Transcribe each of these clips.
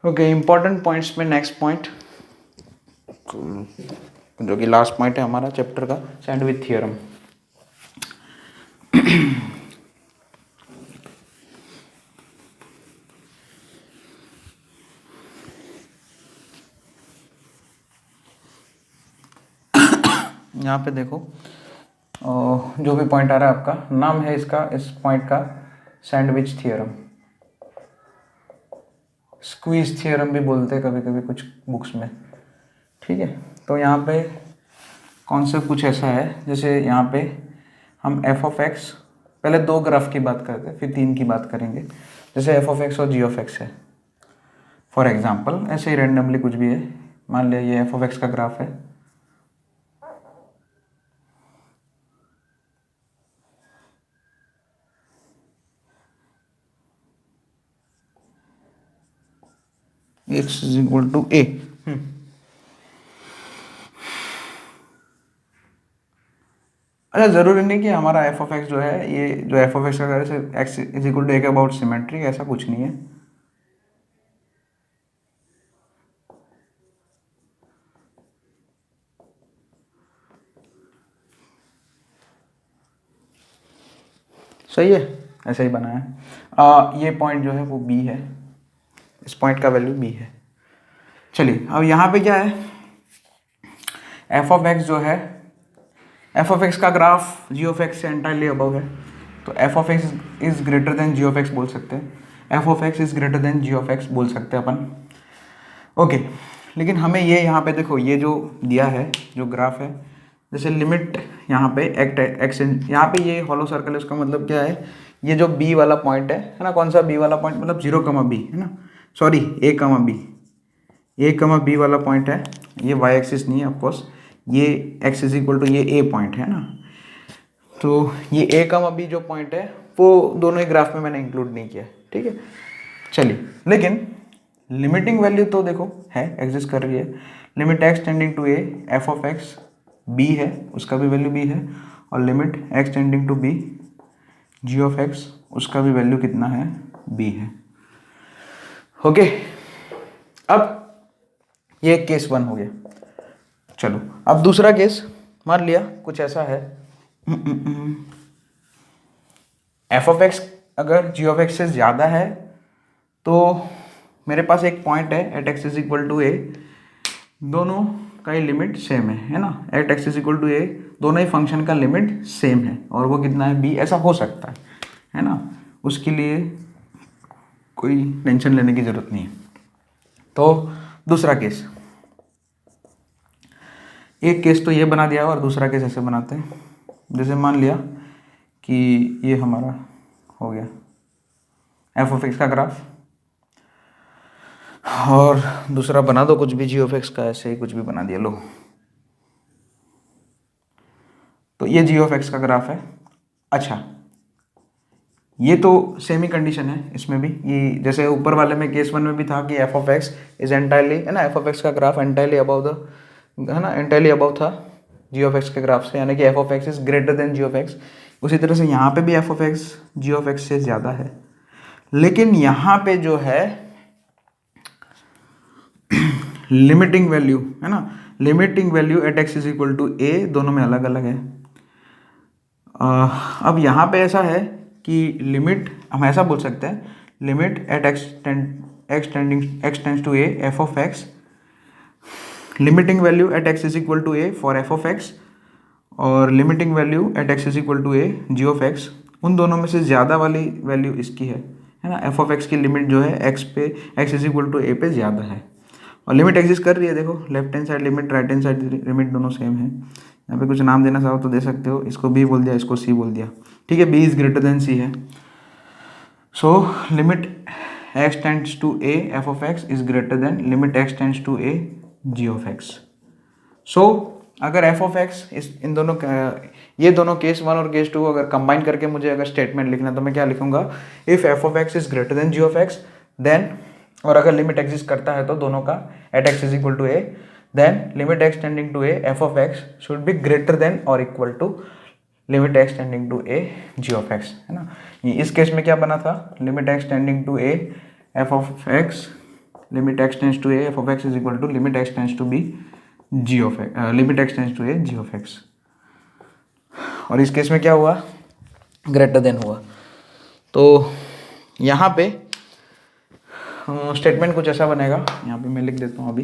Okay, important points में next point जो कि लास्ट पॉइंट है हमारा चैप्टर का, सैंडविच थ्योरम। यहाँ पे देखो जो भी पॉइंट आ रहा है आपका नाम है इसका, इस पॉइंट का सैंडविच थ्योरम, स्क्वीज थ्योरम भी बोलते हैं कभी कभी कुछ बुक्स में। ठीक है, तो यहाँ पे कॉन्सेप्ट कुछ ऐसा है, जैसे यहाँ पे हम एफ ऑफ एक्स, पहले 2 ग्राफ की बात करते हैं फिर 3 की बात करेंगे। जैसे एफ ऑफ एक्स और जी ऑफ एक्स है फॉर एग्जांपल, ऐसे ही रैंडमली कुछ भी है, मान लिया ये एफ ऑफ एक्स का ग्राफ है। एक्स इज इक्वल टू ए। अच्छा, ज़रूरी नहीं कि हमारा एफ ऑफ एक्स जो है, ये जो एफ ऑफ एक्स का अगर एक्स इज इक्वल टू ए के अबाउट सिमेट्रिक, ऐसा कुछ नहीं है। सही है, ऐसा ही बना है। ये पॉइंट जो है वो बी है, इस पॉइंट का वैल्यू बी है। चलिए अब यहाँ पे क्या है, एफ ऑफ एक्स जो है, एफ ऑफ एक्स का ग्राफ जी ऑफ एक्स से एंटायरली अबव है, तो f of x is greater than g of x बोल सकते हैं, f of x is greater than g of x बोल सकते हैं अपन। ओके, लेकिन हमें ये यहाँ पे देखो, ये जो दिया है जो ग्राफ है, जैसे लिमिट यहाँ पे एक्स, यहाँ पे ये हॉलो सर्कल है, उसका मतलब क्या है, ये जो बी वाला पॉइंट है ना, कौन सा बी वाला पॉइंट, मतलब 0, बी है ना, सॉरी a, बी वाला पॉइंट है, ये वाई एक्सिस नहीं है ऑफकोर्स, ये एक्स इज इक्वल टू ये ए पॉइंट है ना, तो ये a, बी जो पॉइंट है वो दोनों ही ग्राफ में मैंने इंक्लूड नहीं किया। ठीक है, चलिए, लेकिन लिमिटिंग वैल्यू तो देखो है, एग्जिस्ट कर रही है, limit x tending to a f of x b है, उसका भी वैल्यू बी है, और limit x tending to b g of x, उसका भी वैल्यू कितना है, बी है। ओके, अब ये केस 1 हो गया। चलो अब दूसरा केस, मान लिया कुछ ऐसा है, एफ ऑफ एक्स अगर जी ऑफ एक्स से ज़्यादा है, तो मेरे पास एक पॉइंट है at x is equal to a, दोनों का ही लिमिट सेम है ना, at x is equal to a दोनों ही फंक्शन का लिमिट सेम है, और वो कितना है, बी, ऐसा हो सकता है ना, उसके लिए कोई टेंशन लेने की ज़रूरत नहीं है। तो दूसरा केस, एक केस तो ये बना दिया और दूसरा केस ऐसे बनाते हैं, जैसे मान लिया कि ये हमारा हो गया एफ ऑफ एक्स का ग्राफ, और दूसरा बना दो कुछ भी जी ऑफ एक्स का, ऐसे ही कुछ भी बना दिया लो, तो ये जी ऑफ एक्स का ग्राफ है। अच्छा, ये तो सेमी कंडीशन है इसमें भी, ये जैसे ऊपर वाले में केस 1 में भी था कि f of x is entirely, है ना, एफ ऑफ एक्स का ग्राफ एंटायरली अबव द, है ना, एंटायरली अबव था जी ऑफ एक्स के ग्राफ से, यानी कि f of x is greater than g of x. उसी तरह से यहाँ पे भी f of x g of x से ज़्यादा है, लेकिन यहाँ पे जो है लिमिटिंग वैल्यू, है ना, limiting value at x is equal to a, दोनों में अलग अलग है। अब यहाँ पे ऐसा है कि लिमिट हम ऐसा बोल सकते हैं, limit at x tends to a f of x, limiting value at x is equal to a for f of x, और limiting value at x is equal to a g of x, उन दोनों में से ज़्यादा वाली value इसकी है ना, एफ ऑफ एक्स की लिमिट जो है एक्स पे, x is equal to a पे ज़्यादा है, और लिमिट एग्जिस्ट कर रही है, देखो left hand side limit, right hand side limit, दोनों सेम है। यहाँ पे कुछ नाम देना चाहो तो दे सकते हो, इसको बी बोल दिया, इसको सी बोल दिया, ठीक है, b is greater than c है, so limit x tends to a f of x is greater than limit x tends to a g of x. So अगर एफ ऑफ एक्स इस इन दोनों ये दोनों केस 1 और केस 2 अगर combine करके मुझे अगर स्टेटमेंट लिखना, तो मैं क्या लिखूंगा, if f of x is greater than g of x then, और अगर लिमिट एग्जिस्ट करता है तो दोनों का at x is equal to a, then limit x tending to a f of x should be greater than और equal to limit x tending to a g of x, है ना। इस case में क्या बना था, limit x tending to a f of x limit x tends to a f of x is equal to limit x tends to b g of x, limit x tends to a g of x. और इस case में क्या हुआ, greater than हुआ। तो यहाँ पे statement कुछ ऐसा बनेगा, यहाँ पे मैं लिख देता हूँ अभी,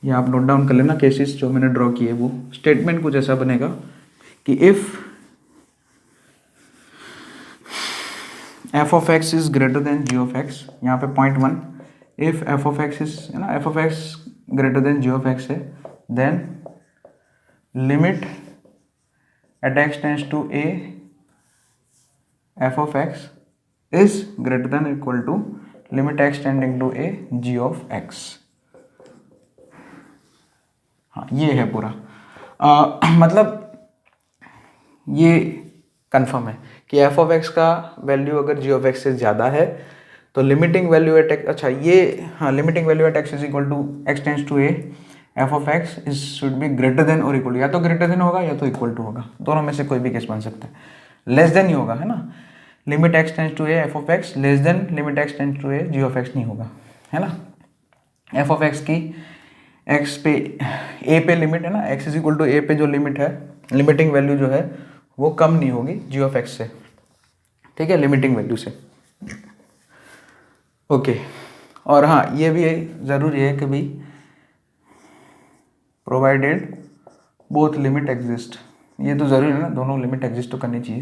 ये आप नोट डाउन कर लेना केसेस जो मैंने ड्रॉ किए। वो स्टेटमेंट कुछ ऐसा बनेगा कि if f of x is greater than g of x, यहाँ पे point 1, if f of x is, है ना, f of x greater than g of x है, then limit at x tends to a f of x is greater than equal to limit x tending to a g of x. हाँ, ये है पूरा। मतलब ये confirm है कि f of x का वैल्यू अगर जी ऑफ एक्स से ज़्यादा है तो लिमिटिंग वैल्यू एट एक्स, अच्छा ये, हाँ, limiting value at x is equal to x tends to a f of x is should be greater than और इक्वल टू, या तो ग्रेटर देन होगा या तो इक्वल टू होगा, दोनों में से कोई भी केस बन सकता है। लेस देन ही होगा, है ना, limit x tends to a f of x less than limit x tends to a g of x नहीं होगा, है ना। एफ ऑफ एक्स की एक्स पे ए पे लिमिट है ना, x is equal to a पे जो लिमिट है, लिमिटिंग वैल्यू जो है वो कम नहीं होगी जी ऑफ एक्स से, ठीक है, लिमिटिंग वैल्यू से। ओके, और हाँ ये भी ज़रूरी है कि भाई प्रोवाइडेड बोथ लिमिट एग्जिस्ट, ये तो ज़रूरी है ना, दोनों लिमिट एग्जिस्ट तो करनी चाहिए,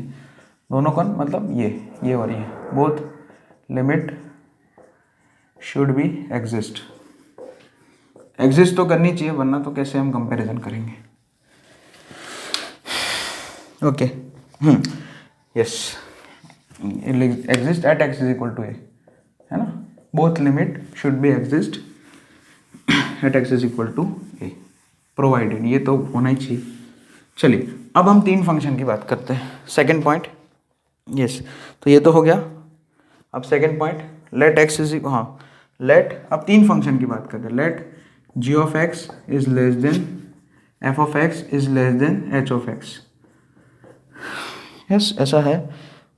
दोनों कौन, मतलब ये और ये, both limit should be exist, exist तो करनी चाहिए, वरना तो कैसे हम कंपैरिजन करेंगे। Okay, yes, exist at x is equal to a, है ना, both limit should be exist at x is equal to a, provided, ये तो होना ही चाहिए। चलिए अब हम 3 फंक्शन की बात करते हैं। सेकंड पॉइंट, यस, तो ये तो हो गया। अब second point, let x is, हाँ लेट, अब 3 फंक्शन की बात करते हैं। Let g of x is less than f of x is less than h of x, yes ऐसा है,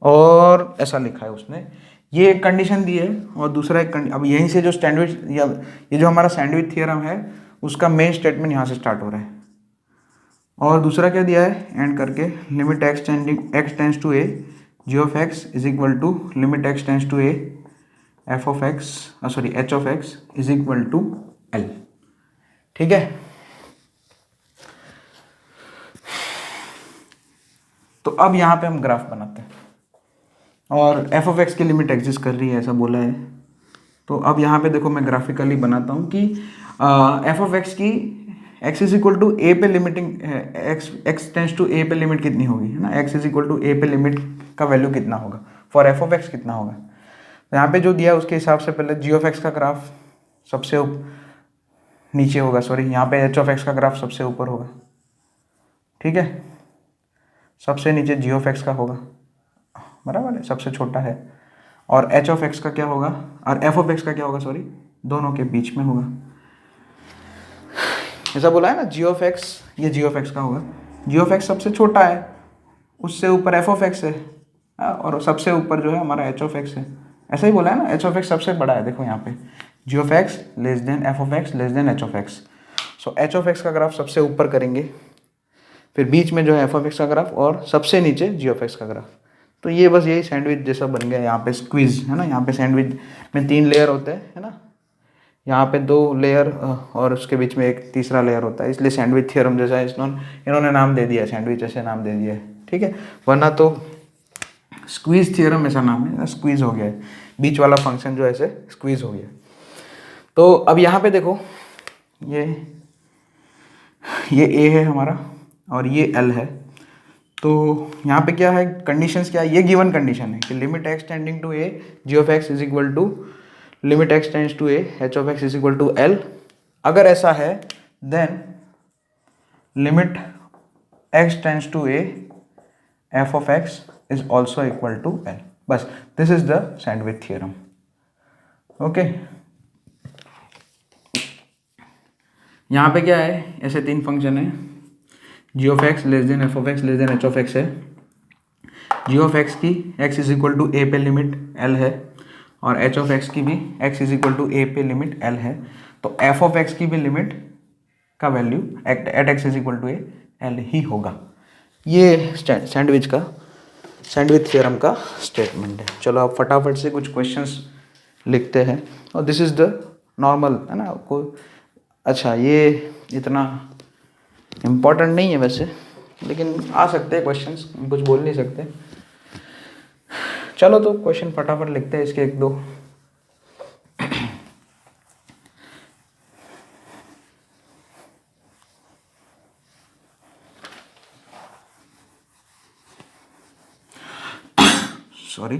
और ऐसा लिखा है उसने, ये एक कंडीशन दी है और दूसरा एक अब यहीं से जो सैंडविच, या ये जो हमारा सैंडविच थियरम है उसका मेन स्टेटमेंट यहाँ से स्टार्ट हो रहा है। और दूसरा क्या दिया है, एंड करके limit x tends to a g of x is equal to limit x tends to a f of x, sorry h of x is equal to l, ठीक है। तो अब यहाँ पे हम ग्राफ बनाते हैं, और एफ ऑफ एक्स की लिमिट एग्जिस्ट कर रही है ऐसा बोला है। तो अब यहाँ पे देखो मैं ग्राफिकली बनाता हूँ कि एफ ऑफ एक्स की x is equal to a पे limiting, x tends to a पे लिमिट कितनी होगी, है ना, x is equal to a पे लिमिट का वैल्यू कितना होगा, फॉर एफ ऑफ एक्स कितना होगा। तो यहाँ पे जो दिया उसके हिसाब से पहले जी ऑफ एक्स का ग्राफ सबसे नीचे होगा, सॉरी यहाँ पे एच ऑफ एक्स का ग्राफ सबसे ऊपर होगा, ठीक है, सबसे नीचे जी ऑफ एक्स का होगा, बराबर है, सबसे छोटा है, और एच ऑफ एक्स का क्या होगा, और एफ ऑफ एक्स का क्या होगा, सॉरी दोनों के बीच में होगा, ऐसा बोला है ना, जी ऑफ एक्स, ये जी ऑफ एक्स का होगा, जी ऑफ एक्स सबसे छोटा है, उससे ऊपर एफ ऑफ एक्स है, और सबसे ऊपर जो है हमारा एच ऑफ एक्स है, ऐसा ही बोला है ना, एच ऑफ एक्स सबसे बड़ा है, देखो यहाँ पे g of x less than f of x less than h of x, so h of x का ग्राफ सबसे ऊपर करेंगे, फिर बीच में जो है एफ ऑफ एक्स का ग्राफ, और सबसे नीचे जी ऑफ एक्स का ग्राफ। तो ये बस यही सैंडविच जैसा बन गया, यहाँ पे स्क्वीज है ना, यहाँ पे सैंडविच में 3 लेयर होते हैं, है ना, यहाँ पे 2 लेयर और उसके बीच में एक तीसरा लेयर होता है, इसलिए सैंडविच थ्योरम जैसा इन्होंने नाम दे दिया है, सैंडविच ऐसे नाम दे दिया है, ठीक है, वरना तो स्क्वीज थ्योरम ऐसा नाम है, स्क्वीज हो गया है, बीच वाला फंक्शन जो ऐसे स्क्वीज हो गया। तो अब यहाँ पे देखो ये ए है हमारा और ये एल है, तो यहाँ पे क्या है, कंडीशंस क्या है, ये गिवन कंडीशन है कि limit x tending to a g of x is equal to limit x tends to a h of x is equal to l. अगर ऐसा है then limit x tends to a f of x is also equal to l. बस this is the sandwich theorem. Okay, यहाँ पे क्या है, ऐसे 3 function है, g of x less than f of x less than h of x है, g of x की x is equal to a पे लिमिट एल है, और एच ऑफ एक्स की भी x is equal to a पे limit l है, तो एफ ऑफ एक्स की भी लिमिट का value at x is equal to a l ही होगा। ये सैंडविच थ्योरम का स्टेटमेंट है। चलो आप फटाफट से कुछ क्वेश्चंस लिखते हैं, और दिस इज़ द नॉर्मल, है ना आपको। अच्छा, ये इतना इम्पोर्टेंट नहीं है वैसे, लेकिन आ सकते हैं क्वेश्चंस, कुछ बोल नहीं सकते। चलो तो क्वेश्चन फटाफट लिखते हैं इसके एक दो। सॉरी,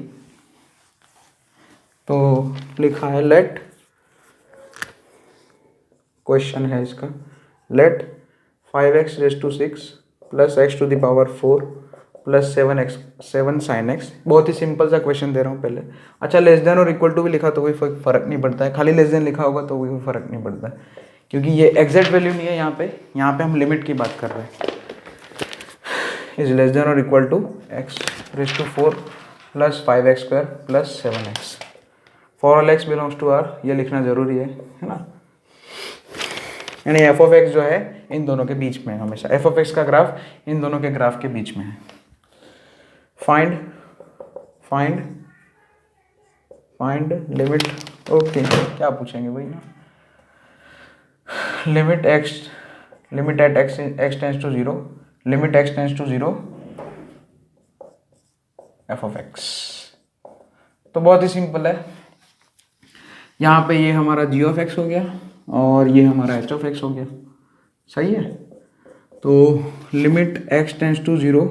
तो लिखा है लेट, क्वेश्चन है इसका, let 5x raise to 6 plus x to the power 4 plus 7 sine x। बहुत ही सिंपल सा क्वेश्चन दे रहा हूँ पहले। अच्छा, लेस देन और इक्वल टू भी लिखा तो कोई फर्क नहीं पड़ता है, खाली लेस देन लिखा होगा तो कोई फर्क नहीं पड़ता है, क्योंकि ये एग्जैक्ट वैल्यू नहीं है यहाँ पे हम लिमिट की बात कर रहे हैं। इज लेस देन और equal to x raise to 4 plus 5x square plus 7x। For all x belongs to R, ये लिखना जरूरी है ना। यानी एफ ऑफ एक्स जो है इन दोनों के बीच में है हमेशा, एफ ऑफ एक्स का ग्राफ इन दोनों के ग्राफ के बीच में है। फाइंड लिमिट, ओके, क्या पूछेंगे वही ना, limit at x tends to 0, limit x tends to 0 f of x. तो बहुत ही सिंपल है, यहाँ पे ये हमारा जी ऑफ एक्स हो गया और ये हमारा एच ऑफ एक्स हो गया, सही है। तो limit x tends to 0,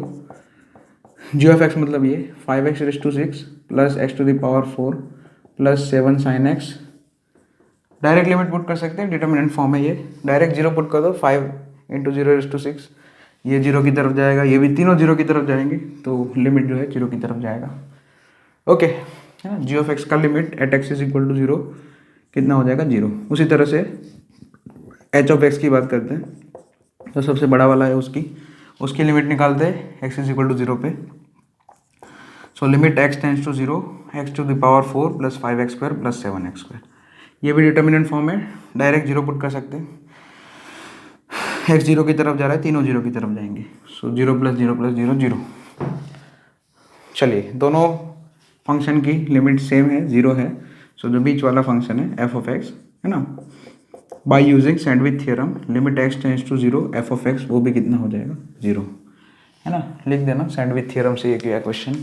g of x मतलब ये 5x raise to 6 plus x to the power 4 plus 7 sine x। Direct limit put कर सकते हैं, डिटर्मिनेंट फॉर्म है ये, डायरेक्ट 0 पुट कर दो, 5 इंटू 0 रेज टू 6, ये 0 की तरफ जाएगा, ये भी तीनों 0 की तरफ जाएंगे, तो लिमिट जो है 0 की तरफ जाएगा। ओके, है ना, जी ऑफ एक्स का limit at x is equal to 0 कितना हो जाएगा, 0। उसी तरह से एच ऑफ एक्स की बात करते हैं, तो सबसे बड़ा वाला है उसकी लिमिट निकालते हैं एक्स इज इक्वल टू 0 पे। So limit x tends to 0 x to the power 4 plus 5x square plus 7x square, ये भी डिटर्मिनेंट फॉर्म है, डायरेक्ट 0 पुट कर सकते हैं। एक्स 0 की तरफ जा रहा है, तीनों 0 की तरफ जाएंगे, सो 0 प्लस 0 प्लस 0 0। चलिए, दोनों फंक्शन की लिमिट सेम है, 0 है, सो जो बीच वाला फंक्शन है एफ ऑफ एक्स, है ना, by using sandwich theorem, limit x tends to 0 f of x, वो भी कितना हो जाएगा, 0, है ना। लिख देना सैंडविच थ्योरम से ये किया क्वेश्चन,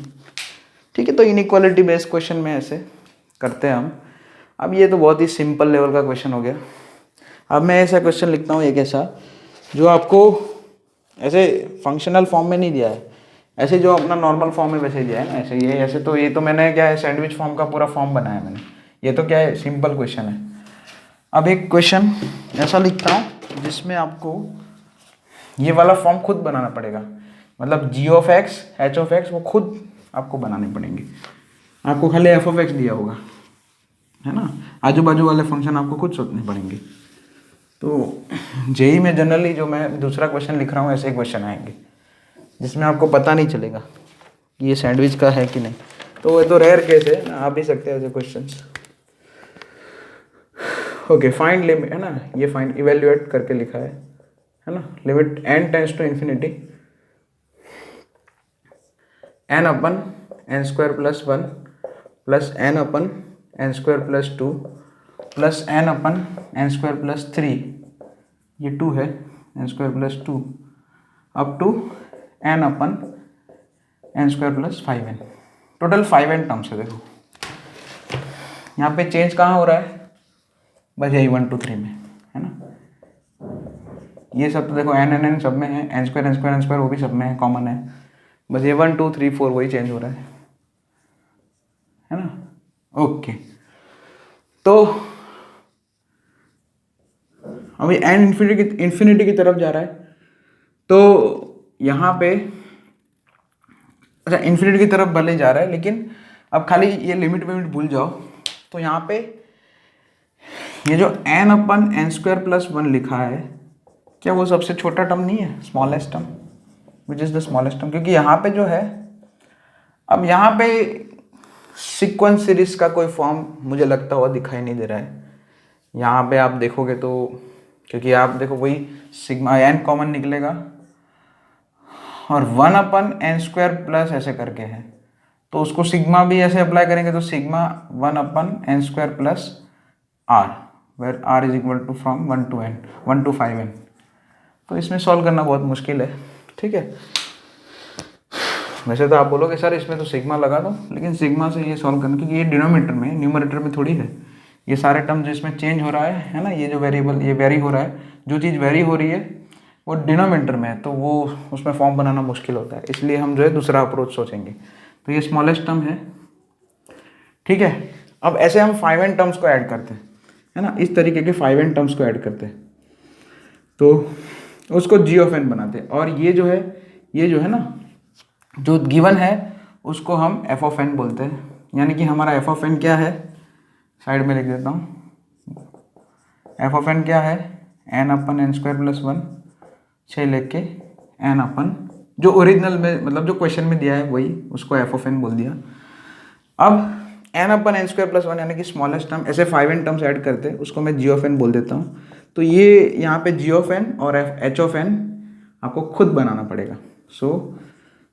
ठीक है। तो इनइक्वालिटी बेस्ड क्वेश्चन में ऐसे करते हैं हम। अब ये तो बहुत ही सिंपल लेवल का क्वेश्चन हो गया। अब मैं ऐसा क्वेश्चन लिखता हूँ एक ऐसा जो आपको ऐसे फंक्शनल फॉर्म में नहीं दिया है, ऐसे जो अपना नॉर्मल फॉर्म में वैसे दिया है ना, ऐसे ये ऐसे, तो ये तो मैंने क्या है सैंडविच फॉर्म का पूरा फॉर्म बनाया मैंने, ये तो क्या है सिंपल क्वेश्चन है। अब एक क्वेश्चन ऐसा लिखता हूँ जिसमें आपको ये वाला फॉर्म खुद बनाना पड़ेगा, मतलब g of x h of x वो खुद आपको बनाने पड़ेंगे, आपको खाली एफ ऑफ एक्स दिया होगा, है ना, आजू बाजू वाले फंक्शन आपको खुद सोचने पड़ेंगे। तो जेई में जनरली जो मैं दूसरा क्वेश्चन लिख रहा हूँ ऐसे क्वेश्चन आएंगे जिसमें आपको पता नहीं चलेगा कि ये सैंडविच का है कि नहीं, तो ये तो रेयर केस है ना, आ भी सकते हैं ऐसे क्वेश्चंस। ओके, फाइंड लिमिट, है ना, ये फाइंड इवेल्युएट करके लिखा है ना, limit n tends to infinity n upon n square plus 1 plus n upon n square plus 2 plus n upon n square plus 3, ये 2 है, n square plus 2 up to n upon n square plus 5n, total 5n terms है। देखो यहाँ पे change कहाँ हो रहा है, बस यही 1 2 3 में, है ना, ये सब तो देखो एन एन एन सब में है, एन स्क्वायर वो भी सब में है, कॉमन है, बस ये 1 2 3 4 वही चेंज हो रहा है ना। ओके, तो अभी एन इन्फिनिटी की तरफ जा रहा है, तो यहाँ पे अच्छा इन्फिनिटी की तरफ भले जा रहा है, लेकिन अब खाली ये लिमिट भूल जाओ, तो यहाँ पे ये जो N upon n square plus 1 लिखा है, क्या वो सबसे छोटा टर्म नहीं है, smallest term, which is the smallest term, क्योंकि यहाँ पे जो है, अब यहाँ पे सीक्वेंस सीरीज का कोई फॉर्म मुझे लगता हुआ दिखाई नहीं दे रहा है यहाँ पे। आप देखोगे तो, क्योंकि आप देखो वही सिग्मा एन कॉमन निकलेगा और 1/n² प्लस ऐसे करके है, तो उसको सिग्मा भी ऐसे अप्लाई करेंगे तो sigma 1/n² plus r, where r is equal to from 1 to 5n। तो इसमें सॉल्व करना बहुत मुश्किल है, ठीक है। वैसे तो आप बोलोगे सर इसमें तो सिग्मा लगा दो, लेकिन सिग्मा से ये सॉल्व करना, क्योंकि ये डिनोमिनेटर में है, न्यूमरेटर में थोड़ी है। ये सारे टर्म जो इसमें चेंज हो रहा है ना, ये जो वेरिएबल ये वेरी हो रहा है, जो चीज़ वेरी हो रही है वो डिनोमिनेटर में है, तो वो उसमें फॉर्म बनाना मुश्किल होता है, इसलिए हम जो है दूसरा अप्रोच सोचेंगे। तो ये स्मॉलेस्ट टर्म है, ठीक है। अब ऐसे हम 5n टर्म्स को ऐड करते हैं, है ना, इस तरीके के 5n टर्म्स को ऐड करते हैं, तो उसको g ऑफ n बनाते हैं। और ये जो है ना, जो गिवन है उसको हम f ऑफ n बोलते हैं, यानी कि हमारा f ऑफ n क्या है, साइड में लिख देता हूँ। f ऑफ n क्या है, n/n² प्लस 1, 6 लेख के n/, जो ओरिजिनल में मतलब जो क्वेश्चन में दिया है वही, उसको f ऑफ n बोल दिया। अब n/n² प्लस 1 यानी कि स्मॉलेस्ट टर्म, ऐसे 5n टर्म्स ऐड करते हैं, उसको मैं g ऑफ n बोल देता हूँ। तो ये यहाँ पे g ऑफ n और h ऑफ n आपको खुद बनाना पड़ेगा।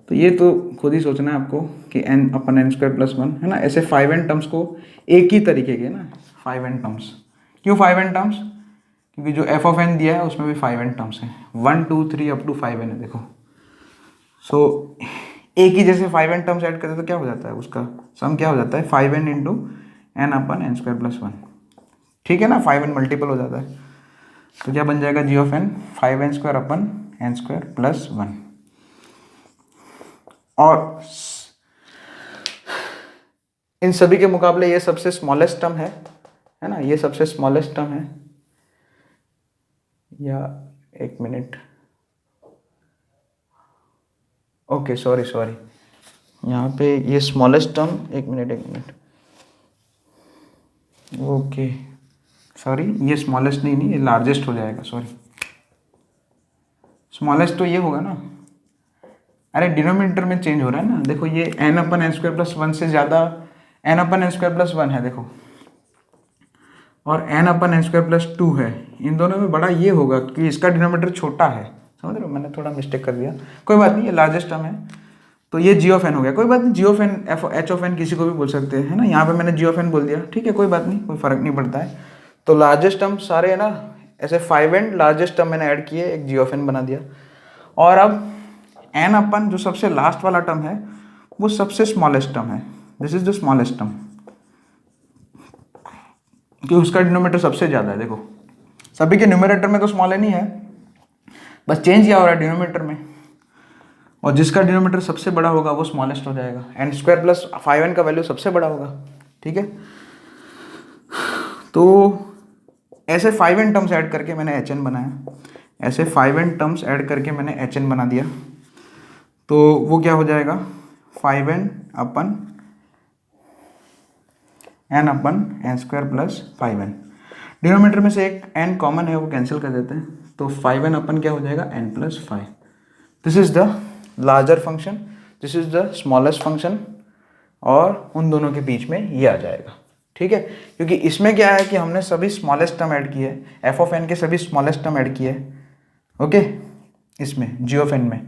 तो ये तो खुद ही सोचना है आपको कि n/n² प्लस 1 है ना। ऐसे 5n टर्म्स को एक ही तरीके के ना 5n टर्म्स, क्यों 5n टर्म्स, क्योंकि जो f ऑफ n दिया है उसमें भी 5n टर्म्स हैं, 1 2 3 अप टू 5n है देखो। एक ही जैसे 5n टर्म्स ऐड करते तो क्या हो जाता है, उसका सम क्या हो जाता है, 5n इंटू n/n² प्लस 1, ठीक है ना, 5n मल्टीपल हो जाता है। तो क्या बन जाएगा, g of n 5n² plus 1। और इन सभी के मुकाबले ये सबसे स्मॉलेस्ट टर्म है ना, ये सबसे स्मॉलेस्ट टर्म है। या एक मिनट, ओके सॉरी यहाँ पे ये स्मॉलेस्ट टर्म, एक मिनट, ओके सॉरी, ये स्मॉलेस्ट नहीं, ये लार्जेस्ट हो जाएगा, सॉरी। स्मॉलेस्ट तो ये होगा ना, अरे डिनोमिनेटर में चेंज हो रहा है ना, देखो ये n/n² प्लस 1 से ज़्यादा, n/n² प्लस 1 है देखो, और n/n² प्लस 2 है, इन दोनों में बड़ा ये होगा कि इसका डिनोमिनेटर छोटा है, समझ रहे हो, मैंने थोड़ा मिस्टेक कर दिया, कोई बात नहीं, ये लार्जेस्ट टर्म है। तो ये g ऑफ n हो गया, कोई बात नहीं, g of n h of n किसी को भी बोल सकते हैं, है ना, यहाँ पे मैंने g ऑफ n बोल दिया, ठीक है, कोई बात नहीं, कोई फर्क नहीं पड़ता है। तो लार्जेस्ट टर्म सारे है ना, ऐसे 5n लार्जेस्ट टर्म मैंने ऐड किए, एक g ऑफ n बना दिया। और अब n/, जो सबसे लास्ट वाला टर्म है वो सबसे स्मॉलेस्ट टर्म है, this is the smallest term, कि उसका डिनोमिनेटर सबसे ज़्यादा है। देखो सभी के न्यूमरेटर में तो स्मॉल n ही है, बस चेंज क्या हो रहा है डिनोमिनेटर में, और जिसका डिनोमिनेटर सबसे बड़ा होगा वो स्मॉलेस्ट हो जाएगा, n² प्लस 5n का वैल्यू सबसे बड़ा होगा, ठीक है। तो ऐसे 5n टर्म्स ऐड करके मैंने hn बनाया, ऐसे 5n टर्म्स ऐड करके मैंने hn बना दिया, तो वो क्या हो जाएगा, 5n/n² प्लस 5n। डिनोमिनेटर में से एक n कॉमन है, वो कैंसिल कर देते हैं, तो 5n/ क्या हो जाएगा, n plus 5। This is the larger function, this is the smallest function, और उन दोनों के बीच में ये आ जाएगा, ठीक है। क्योंकि इसमें क्या है कि हमने सभी स्मॉलेस्ट टर्म ऐड किए, f ऑफ n के सभी स्मॉलेस्ट टर्म ऐड किए, ओके, इसमें g ऑफ n में,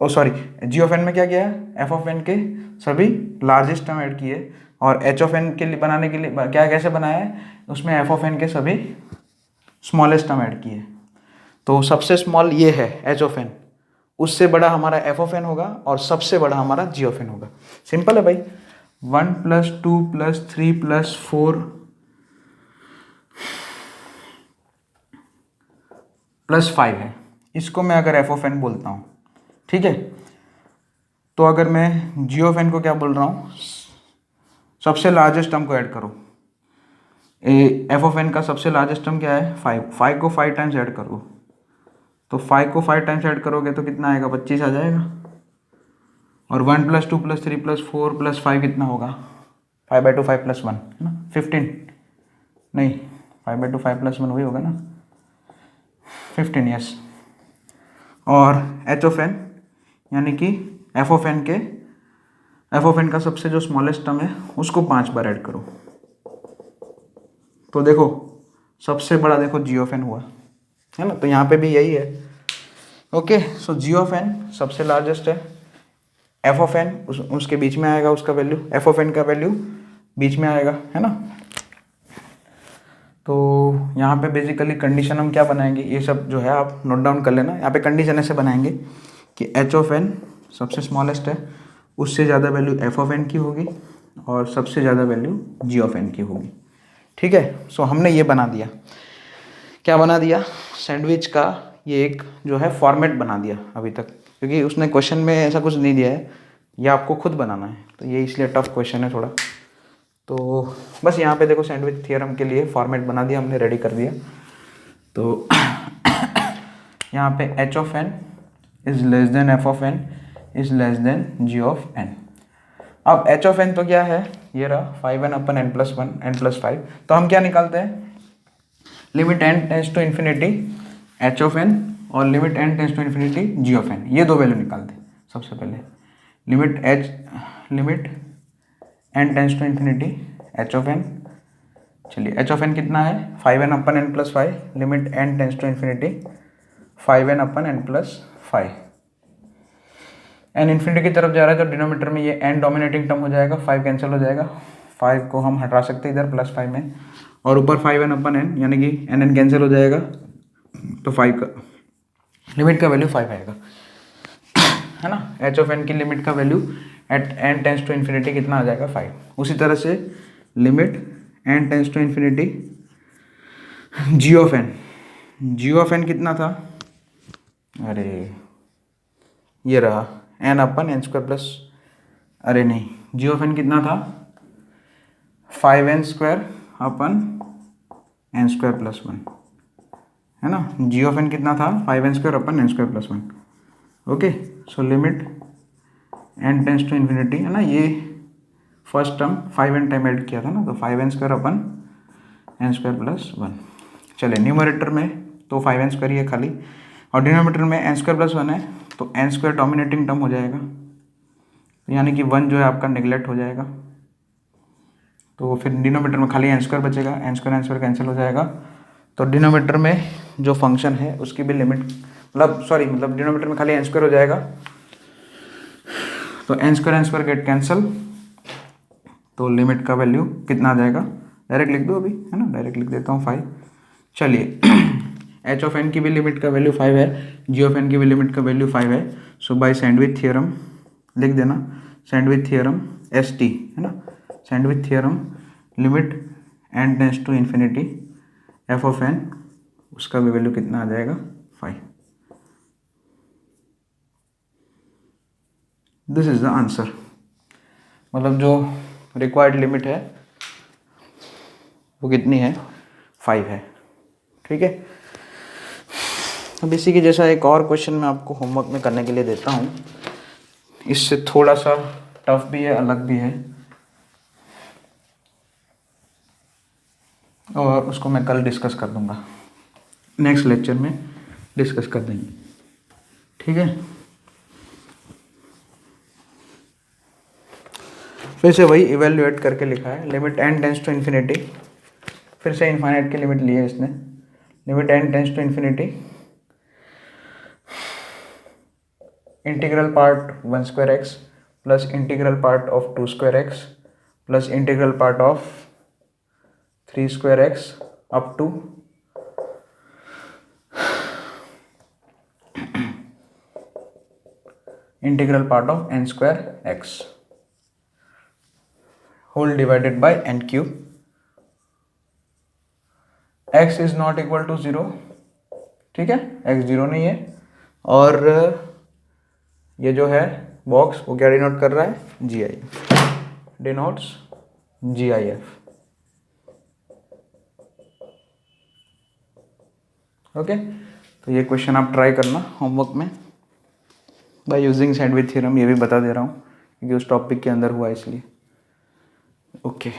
ओ सॉरी, g ऑफ n में क्या किया है, f ऑफ n के सभी लार्जेस्ट टर्म ऐड किए, और h ऑफ n के लिए बनाने के लिए क्या कैसे बनाया है, उसमें f ऑफ n के सभी स्मॉलेस्ट टर्म ऐड किए। तो सबसे स्मॉल ये है h ऑफ n, उससे बड़ा हमारा f ऑफ n होगा, और सबसे बड़ा हमारा g ऑफ n होगा। सिंपल है भाई, 1 प्लस 2 प्लस 3 प्लस 4 प्लस 5 है, इसको मैं अगर f ऑफ n बोलता हूँ, ठीक है। तो अगर मैं g ऑफ n को क्या बोल रहा हूँ, सबसे लार्जेस्ट टर्म को ऐड करो, f ऑफ n का सबसे लार्जेस्ट टर्म क्या है, 5 को 5 टाइम्स ऐड करो, तो 5 को 5 टाइम्स ऐड करोगे तो कितना आएगा, 25 आ जाएगा। और 1 प्लस 2 प्लस 3 प्लस 4 प्लस 5 कितना होगा, 5/2 5 प्लस 1 है ना, 15 नहीं, 5/2 5 प्लस 1 वही होगा ना, 15, यस। और h ऑफ n यानी कि f ऑफ n के एफ ऑफ एन का सबसे जो स्मॉलेस्ट टर्म है उसको 5 बार ऐड करो, तो देखो सबसे बड़ा देखो जी ऑफ एन हुआ है ना, तो यहाँ पे भी यही है। Okay, so g of n सबसे लार्जेस्ट है, एफ ऑफ एन उसके बीच में आएगा, उसका वैल्यू एफ ऑफ एन का वैल्यू बीच में आएगा, है ना। तो यहाँ पे बेसिकली कंडीशन हम क्या बनाएंगे, ये सब जो है आप नोट डाउन कर लेना। यहाँ पे कंडीशन ऐसे बनाएंगे कि एच ऑफ एन सबसे स्मॉलेस्ट है, उससे ज़्यादा वैल्यू एफ ऑफ एन की होगी और सबसे ज़्यादा वैल्यू जी ऑफ एन की होगी। ठीक है, सो हमने ये बना दिया, क्या बना दिया, सैंडविच का ये एक जो है फॉर्मेट बना दिया अभी तक, क्योंकि उसने क्वेश्चन में ऐसा कुछ नहीं दिया है, ये आपको खुद बनाना है, तो ये इसलिए टफ क्वेश्चन है थोड़ा। तो बस यहाँ पे देखो सैंडविच थियरम के लिए फॉर्मेट बना दिया हमने, रेडी कर दिया। तो यहाँ पे h of n is less than f of n is less than g of n. अब एच ऑफ एन तो क्या है, ये रहा 5n अपन n+1 n+5, तो हम क्या निकालते हैं, limit n tends to infinity h of n और limit n tends to infinity g of n, ये दो वैल्यू निकालते हैं। सबसे पहले limit n tends to infinity h of n, चलिए एच ऑफ एन कितना है 5n upon n+5, limit n tends to infinity 5n upon n+5, n infinity की तरफ जा रहा है तो डिनोमीटर में ये n डोमिनेटिंग टर्म हो जाएगा, 5 कैंसिल हो जाएगा, 5 को हम हटा सकते हैं इधर +5 में, और ऊपर 5n अपन n यानी कि n कैंसिल हो जाएगा, तो 5 का लिमिट का वैल्यू 5 आएगा, है ना। एच ऑफ एन की लिमिट का value at n tends to infinity कितना आ जाएगा 5। उसी तरह से limit n tends to infinity g of n कितना था, अरे ये रहा n upon n square plus, अरे नहीं, जी ऑफ एन कितना था 5n square upon n square plus 1, है ना। जी ऑफ एन कितना था 5n square upon n square plus 1। Okay, so limit n tends to infinity, है ना, ये first term 5n time add किया था ना, तो 5n square upon n square plus 1। चलिए न्यूमरेटर में तो 5n स्क्वायर ही है खाली, और डिनोमीटर में n स्क्वायर प्लस 1 है, तो n स्क्वायर डोमिनेटिंग टर्म हो जाएगा, यानी कि 1 जो है आपका नेगलेक्ट हो जाएगा, तो फिर डिनोमीटर में खाली n स्क्वायर बचेगा, n स्क्वायर कैंसिल हो जाएगा, तो डिनोमीटर में जो फंक्शन है उसकी भी लिमिट मतलब डिनोमीटर में खाली n स्क्वायर हो जाएगा, तो n स्क्वायर गेट कैंसिल, तो लिमिट का वैल्यू कितना आ जाएगा, डायरेक्ट लिख दो अभी, है ना, डायरेक्ट लिख देता हूँ 5। चलिए एच ऑफ एन की भी लिमिट का वैल्यू 5 है, जी ऑफ एन की भी लिमिट का वैल्यू 5 है, सो बाय सैंडविच थियरम लिख देना, सैंडविच थियरम ST, है ना, sandwich theorem limit n tends to infinity f of n, उसका भी वैल्यू कितना आ जाएगा 5। दिस इज द आंसर, मतलब जो रिक्वायर्ड लिमिट है वो कितनी है 5 है। ठीक है, अब इसी के जैसा एक और क्वेश्चन मैं आपको होमवर्क में करने के लिए देता हूँ, इससे थोड़ा सा टफ भी है, अलग भी है, और उसको मैं कल डिस्कस कर दूंगा, नेक्स्ट लेक्चर में डिस्कस कर देंगे। ठीक है, फिर से वही इवेल्युएट करके लिखा है, limit n tends to infinity, फिर से इन्फाइनाइट की लिमिट ली है इसने, limit n tends to infinity integral part 1 square x plus integral part of 2 square x plus integral part of 3 square x up to integral part of n square x whole divided by n cube, x is not equal to 0, ठीक है, x 0 नहीं है, और ये जो है box वो क्या डिनोट कर रहा है, GIF, डिनोट्स GIF। ओके, तो ये क्वेश्चन आप ट्राई करना होमवर्क में बाय यूजिंग सैंडविच थ्योरम, ये भी बता दे रहा हूँ क्योंकि उस टॉपिक के अंदर हुआ इसलिए। ओके।